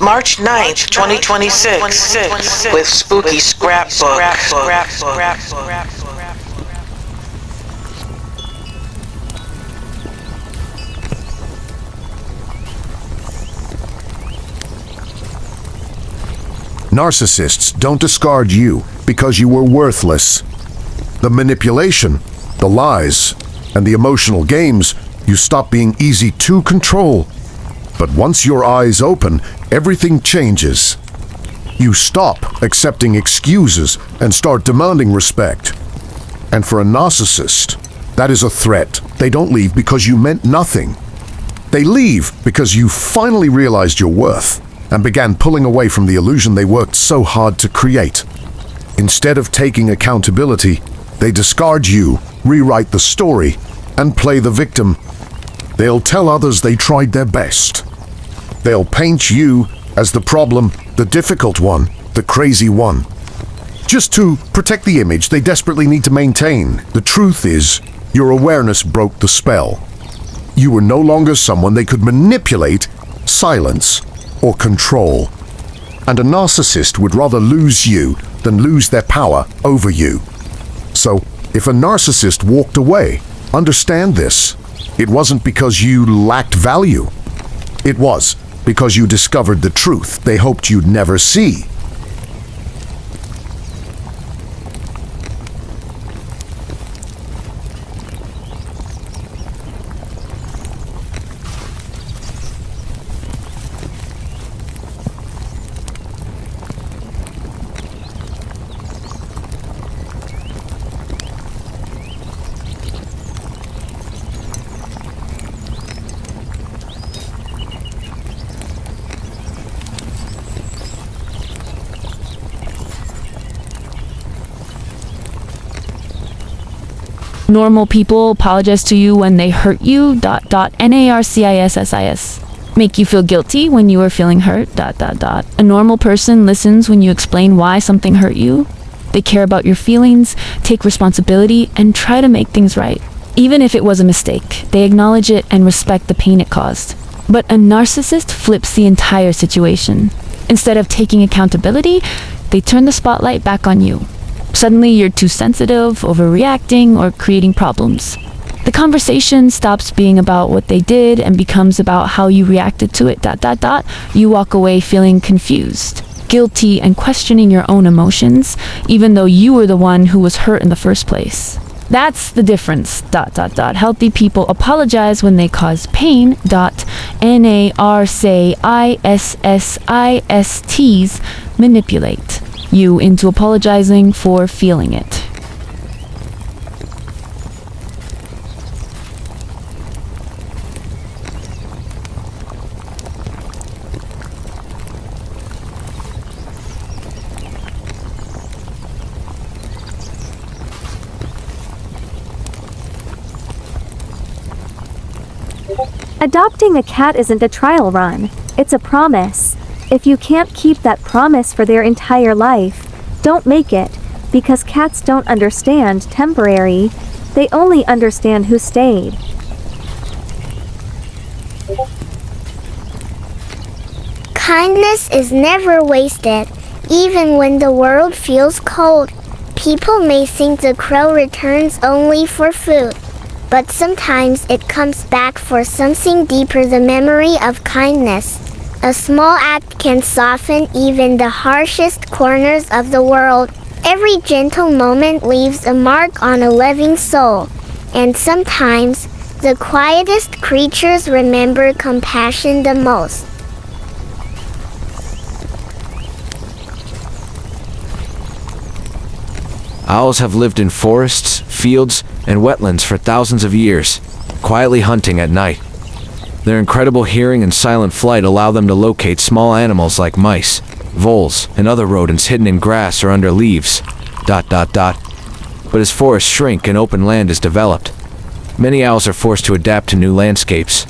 March 9th, 2026, with Spooky Scrapbook. Narcissists don't discard you because you were worthless. The manipulation, the lies, and the emotional games, you stop being easy to control. But once your eyes open, everything changes. You stop accepting excuses and start demanding respect. And for a narcissist, that is a threat. They don't leave because you meant nothing. They leave because you finally realized your worth and began pulling away from the illusion they worked so hard to create. Instead of taking accountability, they discard you, rewrite the story, and play the victim. They'll tell others they tried their best. They'll paint you as the problem, the difficult one, the crazy one. Just to protect the image they desperately need to maintain. The truth is, your awareness broke the spell. You were no longer someone they could manipulate, silence, or control. And a narcissist would rather lose you than lose their power over you. So, if a narcissist walked away, understand this. It wasn't because you lacked value. It was because you discovered the truth they hoped you'd never see. Normal people apologize to you when they hurt you, narcissis. Make you feel guilty when you are feeling hurt, A normal person listens when you explain why something hurt you. They care about your feelings, take responsibility, and try to make things right. Even if it was a mistake, they acknowledge it and respect the pain it caused. But a narcissist flips the entire situation. Instead of taking accountability, they turn the spotlight back on you. Suddenly you're too sensitive, overreacting, or creating problems. The conversation stops being about what they did and becomes about how you reacted to it, You walk away feeling confused, guilty, and questioning your own emotions, even though you were the one who was hurt in the first place. That's the difference, Healthy people apologize when they cause pain, narcissists manipulate you into apologizing for feeling it. Adopting a cat isn't a trial run, it's a promise. If you can't keep that promise for their entire life, don't make it, because cats don't understand temporary, they only understand who stayed. Kindness is never wasted, even when the world feels cold. People may think the crow returns only for food, but sometimes it comes back for something deeper, the memory of kindness. A small act can soften even the harshest corners of the world. Every gentle moment leaves a mark on a living soul, and sometimes the quietest creatures remember compassion the most. Owls have lived in forests, fields, and wetlands for thousands of years, quietly hunting at night. Their incredible hearing and silent flight allow them to locate small animals like mice, voles, and other rodents hidden in grass or under leaves. But as forests shrink and open land is developed, many owls are forced to adapt to new landscapes.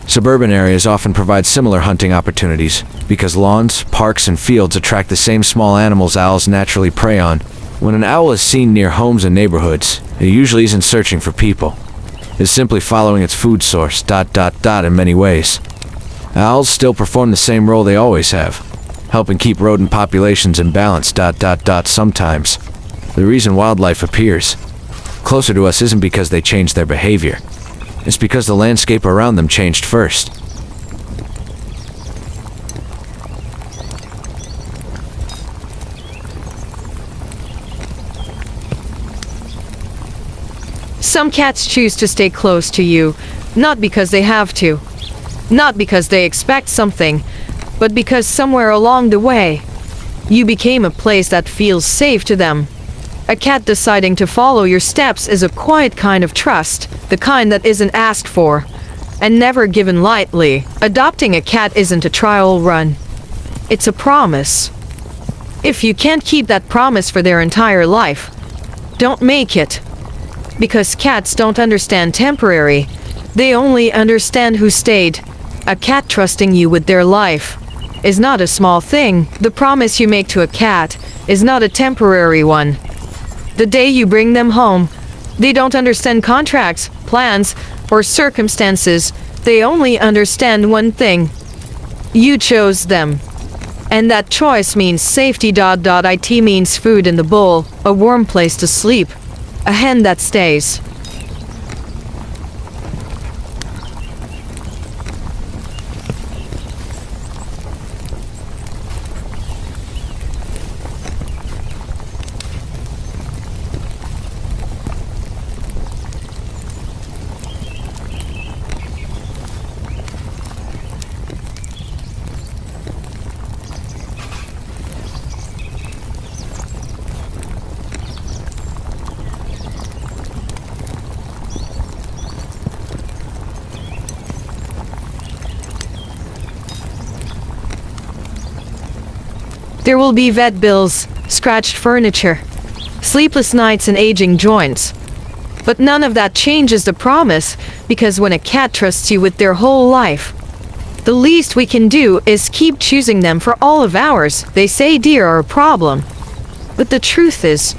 Suburban areas often provide similar hunting opportunities because lawns, parks, and fields attract the same small animals owls naturally prey on. When an owl is seen near homes and neighborhoods, it usually isn't searching for people. It's simply following its food source, in many ways. Owls still perform the same role they always have, helping keep rodent populations in balance. Sometimes, the reason wildlife appears closer to us isn't because they changed their behavior. It's because the landscape around them changed first. Some cats choose to stay close to you, not because they have to, not because they expect something, but because somewhere along the way, you became a place that feels safe to them. A cat deciding to follow your steps is a quiet kind of trust, the kind that isn't asked for, and never given lightly. Adopting a cat isn't a trial run. It's a promise. If you can't keep that promise for their entire life, don't make it. Because cats don't understand temporary. They only understand who stayed. A cat trusting you with their life is not a small thing. The promise you make to a cat is not a temporary one. The day you bring them home, they don't understand contracts, plans, or circumstances. They only understand one thing. You chose them. And that choice means safety. It means food in the bowl, a warm place to sleep, a hen that stays. There will be vet bills, scratched furniture, sleepless nights and aging joints. But none of that changes the promise, because when a cat trusts you with their whole life, the least we can do is keep choosing them for all of ours. They say deer are a problem, but the truth is,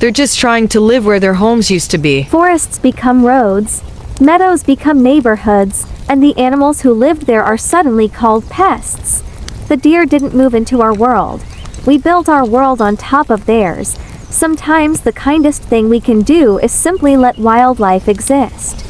they're just trying to live where their homes used to be. Forests become roads, meadows become neighborhoods, and the animals who lived there are suddenly called pests. The deer didn't move into our world. We built our world on top of theirs. Sometimes the kindest thing we can do is simply let wildlife exist.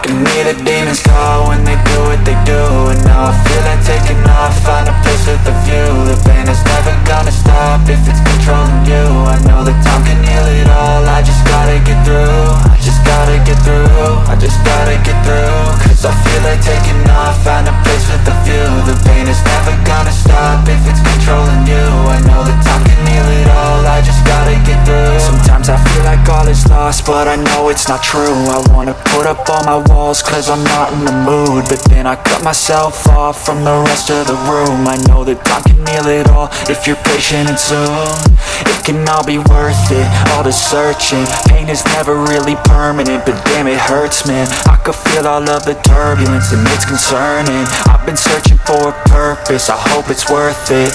can hear the demons call when they do what they do. And now I feel like taking off, find a place with a view. The pain is never gonna stop if it's controlling you. I know that time can heal it all, I just gotta get through. I just gotta get through, I just gotta get through. Cause I feel like taking off, find a place with a view. The pain is never gonna stop if it's controlling you. I know that time can heal it all, I just gotta get through. Sometimes I feel like all is lost, but I know it's not true. I wanna put up all my walls cause I'm not in the mood, but then I cut myself off from the rest of the room. I know that time can heal it all if you're patient and soon. It can all be worth it, all the searching. Pain is never really permanent, but damn it hurts, man. I could feel all of the turbulence and it's concerning. I've been searching for a purpose, I hope it's worth it.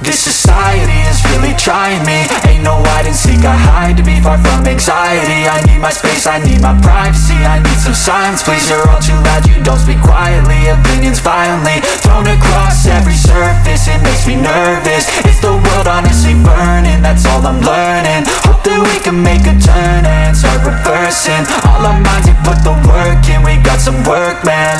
This society is really trying me. Ain't no hide and seek, I hide to be far from anxiety. I need my space, I need my privacy, I need some silence, please. You're all too loud, you don't speak quietly. Opinions violently thrown across every surface, it makes me nervous. Is the world honestly burning? That's all I'm learning. Hope that we can make a turn and start reversing. All our minds, they put the work in, we got some work, man.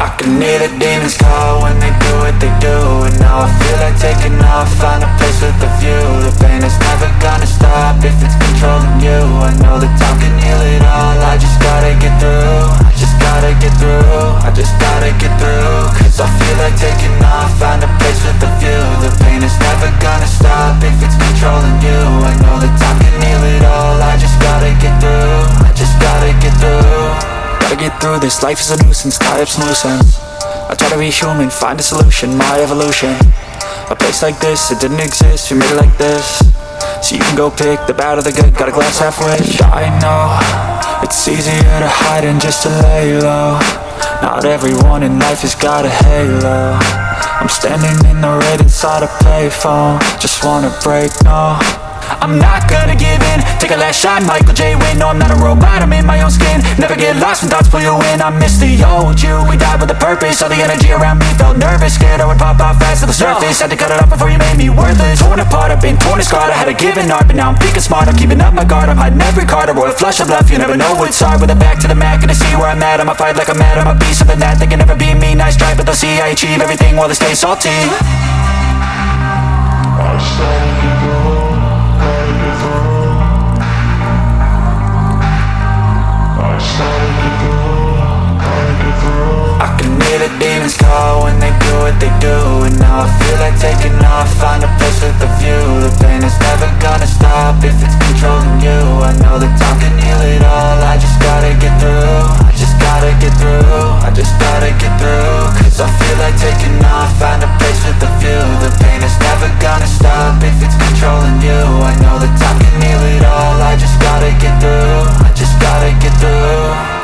I can hear the demons call when they do what they do. And now I feel like taking off, find a place with a view. The pain is never gonna stop if it's controlling you. I know that time can heal it all, I just gotta get through. I just gotta get through, I just gotta get through. Cause I feel like taking off, find a place with a view. The pain is never gonna stop if it's controlling you. I know that time can heal it all, I just gotta get through. I just gotta get through. Gotta get through this, life is a nuisance, tie up some loose ends. I try to be human, find a solution, my evolution. A place like this, it didn't exist, we made it like this. So you can go pick the bad or the good, got a glass halfway. I know, it's easier to hide than just to lay low. Not everyone in life has got a halo. I'm standing in the red inside a payphone, just wanna break, no. I'm not gonna give in, take a last shot, Michael J. Win. No, I'm not a robot, I'm in my own skin. Never get lost when thoughts pull you in. I miss the old you, we died with a purpose. All the energy around me felt nervous, scared I would pop off fast to the surface. Had to cut it off before you made me worthless. Torn apart, I've been torn and scarred. I had a given art, but now I'm thinking smart. I'm keeping up my guard, I'm hiding every card. A royal flush of love, you never know what's hard. With a back to the mat, gonna see where I'm at. I'ma fight like I'm mad, I'ma be something that they can never be me. Nice try, but they'll see I achieve everything while they stay salty. I can hear the demons call when they do what they do. And now I feel like taking off, find a place with a view. The pain is never gonna stop if it's controlling you. I know that time can heal it all, I just gotta get through. I just gotta get through, I just gotta get through. Cause I feel like taking off, find a place with a view. The pain is never gonna stop if it's controlling you. I know that time can heal it all, I just gotta get through. I just gotta get through.